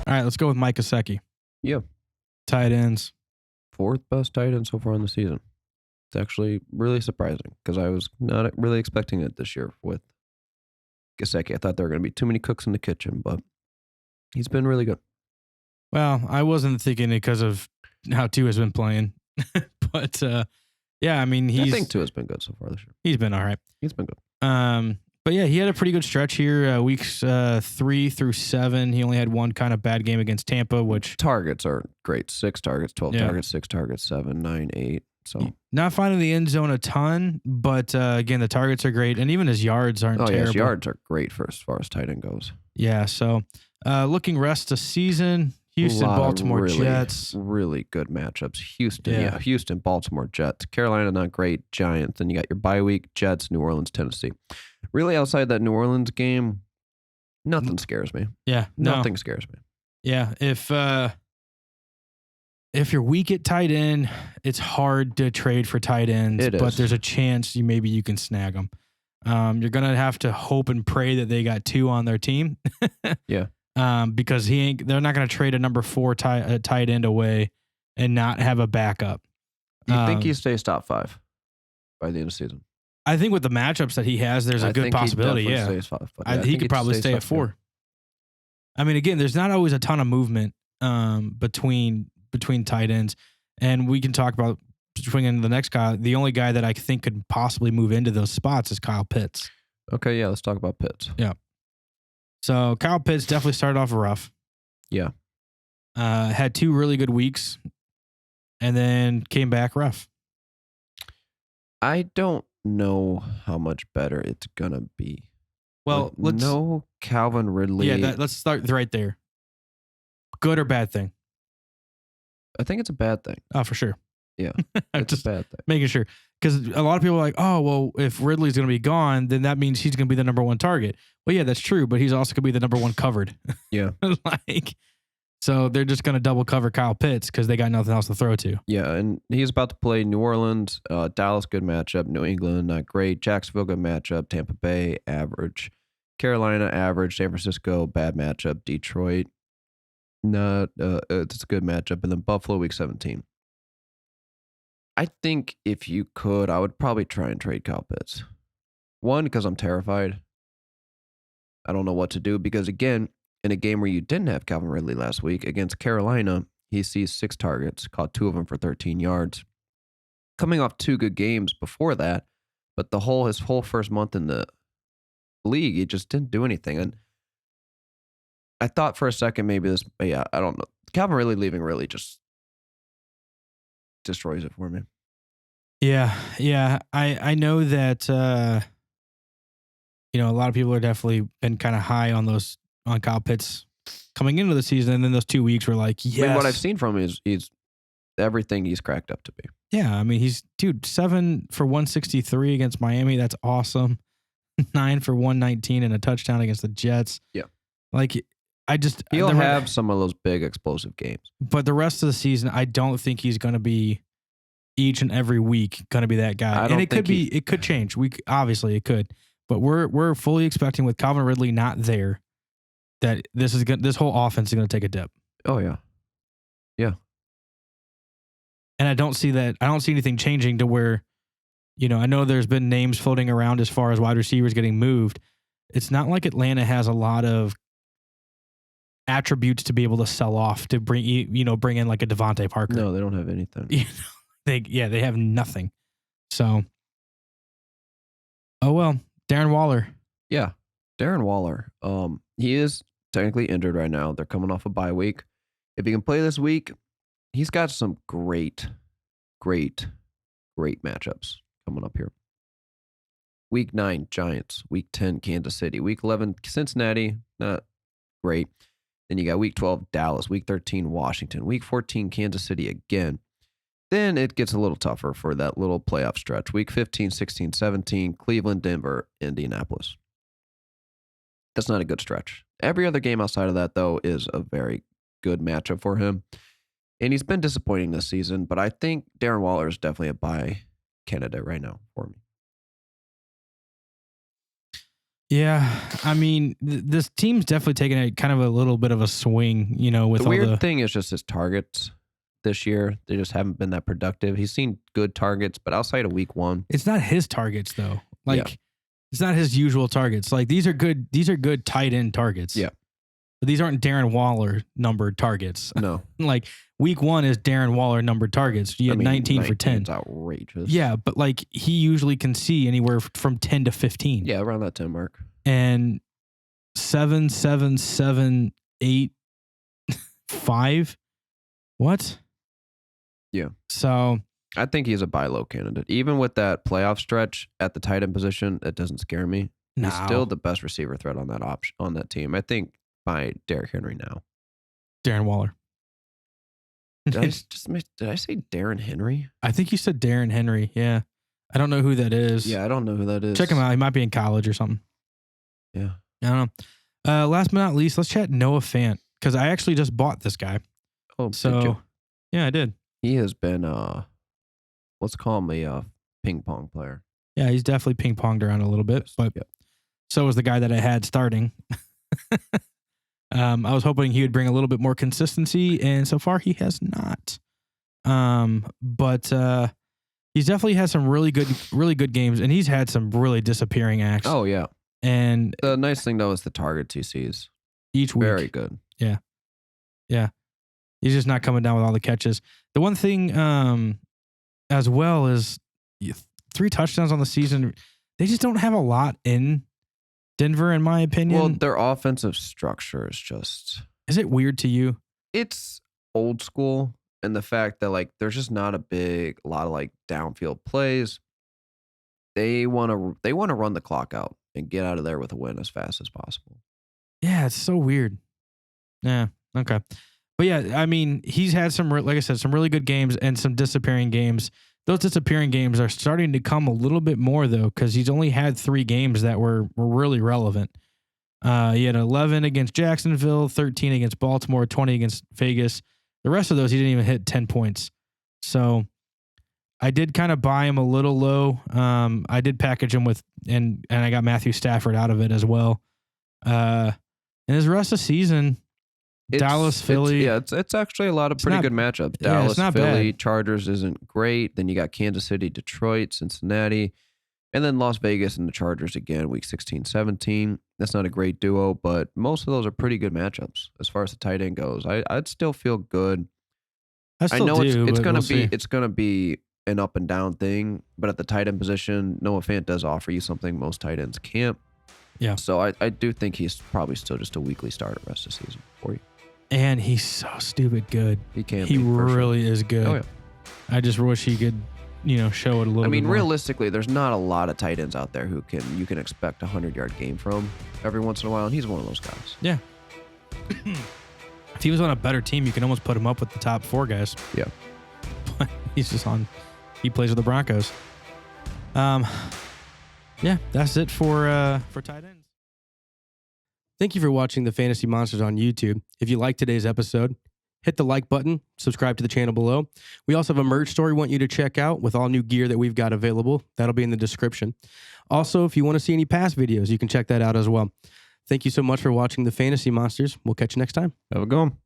All right, let's go with Mike Gesicki. Yeah. Tight ends. 4th best tight end so far in the season. It's actually really surprising because I was not really expecting it this year with Gesicki. I thought there were going to be too many cooks in the kitchen, but he's been really good. Well, I wasn't thinking it because of how Tua's been playing. But, yeah, I mean, I think Tua's been good so far this year. He's been all right. He's been good. But, yeah, he had a pretty good stretch here, weeks 3 through 7. He only had one kind of bad game against Tampa, which... Targets are great. 6 targets, 12 targets, 6 targets, 7, 9, 8. So not finding the end zone a ton, but again, the targets are great, and even his yards aren't terrible. His yards are great for as far as tight end goes. Yeah, so looking rest of season, Houston, Baltimore, Jets. Really good matchups. Houston, Baltimore, Jets. Carolina, not great. Giants. Then you got your bye week, Jets, New Orleans, Tennessee. Really, outside that New Orleans game, nothing scares me. Yeah, nothing scares me. Yeah, if you're weak at tight end, it's hard to trade for tight ends, but there's a chance you can snag them. You're going to have to hope and pray that they got 2 on their team. Yeah. Because they're not going to trade a number 4 tight end away and not have a backup. You think he stays top 5 by the end of the season? I think with the matchups that he has, there's a good possibility. He stays 5, but he could probably stay at 4. I mean, again, there's not always a ton of movement between tight ends, and we can talk about swinging the next guy. The only guy that I think could possibly move into those spots is Kyle Pitts. Okay, yeah, let's talk about Pitts. Yeah. So Kyle Pitts definitely started off rough. Yeah. Had 2 really good weeks, and then came back rough. I don't know how much better it's gonna be. Well, no Calvin Ridley. Yeah, let's start right there. Good or bad thing? I think it's a bad thing. Oh, for sure. Yeah, it's a bad thing. Making sure. Because a lot of people are like, oh, well, if Ridley's going to be gone, then that means he's going to be the number 1 target. Well, yeah, that's true, but he's also going to be the number 1 covered. Yeah. So they're just going to double cover Kyle Pitts because they got nothing else to throw to. Yeah, and he's about to play New Orleans, Dallas, good matchup. New England, not great. Jacksonville, good matchup. Tampa Bay, average. Carolina, average. San Francisco, bad matchup. Detroit, not. It's a good matchup. And then Buffalo, week 17. I think if you could, I would probably try and trade Kyle Pitts. 1, because I'm terrified. I don't know what to do because, again, in a game where you didn't have Calvin Ridley last week against Carolina, he sees 6 targets, caught 2 of them for 13 yards. Coming off 2 good games before that, but his whole first month in the league, he just didn't do anything. And I thought for a second maybe I don't know. Calvin Ridley leaving really just destroys it for me. Yeah. I know that a lot of people are definitely been kind of high on Kyle Pitts coming into the season, and then those 2 weeks were like, yes. I mean, what I've seen from him is he's everything he's cracked up to be. Yeah, I mean, he's 7 for 163 against Miami. That's awesome. 9 for 119 and a touchdown against the Jets. Yeah, he'll have some of those big explosive games, but the rest of the season, I don't think he's going to be each and every week going to be that guy. And it could change. Obviously it could, but we're fully expecting with Calvin Ridley not there that this whole offense is going to take a dip. Oh yeah. Yeah. And I don't see anything changing to where, I know there's been names floating around as far as wide receivers getting moved. It's not like Atlanta has a lot of attributes to be able to sell off to bring in like a Devontae Parker. No, they don't have anything. They have nothing. So, oh well, Darren Waller. Yeah, Darren Waller. He is technically injured right now. They're coming off a bye week. If he can play this week, he's got some great matchups coming up here. Week 9, Giants. Week 10, Kansas City. Week 11, Cincinnati. Not great. Then you got week 12, Dallas. Week 13, Washington. Week 14, Kansas City again. Then it gets a little tougher for that little playoff stretch. Week 15, 16, 17, Cleveland, Denver, Indianapolis. That's not a good stretch. Every other game outside of that, though, is a very good matchup for him. And he's been disappointing this season, but I think Darren Waller is definitely a buy candidate right now for me. Yeah, I mean, this team's definitely taking a kind of a little bit of a swing, with the weird thing is just his targets this year. They just haven't been that productive. He's seen good targets, but outside of week 1. It's not his targets though. It's not his usual targets. Like these are good tight end targets. Yeah. But these aren't Darren Waller numbered targets. No. Like week 1 is Darren Waller numbered targets. You had 19 for 10. It's outrageous. Yeah, but like he usually can see anywhere from 10 to 15. Yeah, around that 10 mark. And 7, 7, 7, 8, 5. What? Yeah. So I think he's a buy low candidate. Even with that playoff stretch at the tight end position, it doesn't scare me. No. He's still the best receiver threat on that option on that team. I think by Derrick Henry now. Darren Waller. Did I say Darren Henry? I think you said Darren Henry. Yeah. I don't know who that is. Yeah, I don't know who that is. Check him out. He might be in college or something. Yeah. I don't know. Last but not least, let's chat Noah Fant because I actually just bought this guy. Oh, so yeah, I did. He has been let's call him a ping pong player. Yeah, he's definitely ping ponged around a little bit, but so was the guy that I had starting. I was hoping he would bring a little bit more consistency, and so far he has not. But he's definitely had some really good games, and he's had some really disappearing acts. Oh yeah. And the nice thing though is the targets he sees each week. Very good. Yeah. Yeah. He's just not coming down with all the catches. The one thing as well is 3 touchdowns on the season. They just don't have a lot in Denver, in my opinion. Well, their offensive structure is just... Is it weird to you? It's old school, and the fact that like there's just not a lot of like downfield plays. They want to run the clock out and get out of there with a win as fast as possible. Yeah, it's so weird. Yeah, okay. But yeah, I mean, he's had some, like I said, some really good games and some disappearing games. Those disappearing games are starting to come a little bit more, though, because he's only had 3 games that were really relevant. He had 11 against Jacksonville, 13 against Baltimore, 20 against Vegas. The rest of those, he didn't even hit 10 points. So I did kind of buy him a little low. I did package him with, and I got Matthew Stafford out of it as well. And his rest of the season... Dallas, Philly. It's actually a lot of pretty good matchups. Dallas, Philly, bad. Chargers isn't great. Then you got Kansas City, Detroit, Cincinnati, and then Las Vegas and the Chargers again, week 16, 17. That's not a great duo, but most of those are pretty good matchups as far as the tight end goes. I'd still feel good. I know it's gonna be an up and down thing, but at the tight end position, Noah Fant does offer you something most tight ends can't. Yeah. So I do think he's probably still just a weekly starter rest of the season for you. And he's so stupid good. He really is good. Oh, yeah. I just wish he could, show it a little bit. I mean, more. Realistically, there's not a lot of tight ends out there who you can expect a 100-yard game from every once in a while, and he's one of those guys. Yeah. If he was on a better team, you can almost put him up with the top 4 guys. Yeah. But he's just he plays with the Broncos. Yeah, that's it for tight ends. Thank you for watching the Fantasy Monsters on YouTube. If you liked today's episode, hit the like button, subscribe to the channel below. We also have a merch store we want you to check out with all new gear that we've got available. That'll be in the description. Also, if you want to see any past videos, you can check that out as well. Thank you so much for watching the Fantasy Monsters. We'll catch you next time. Have a good one.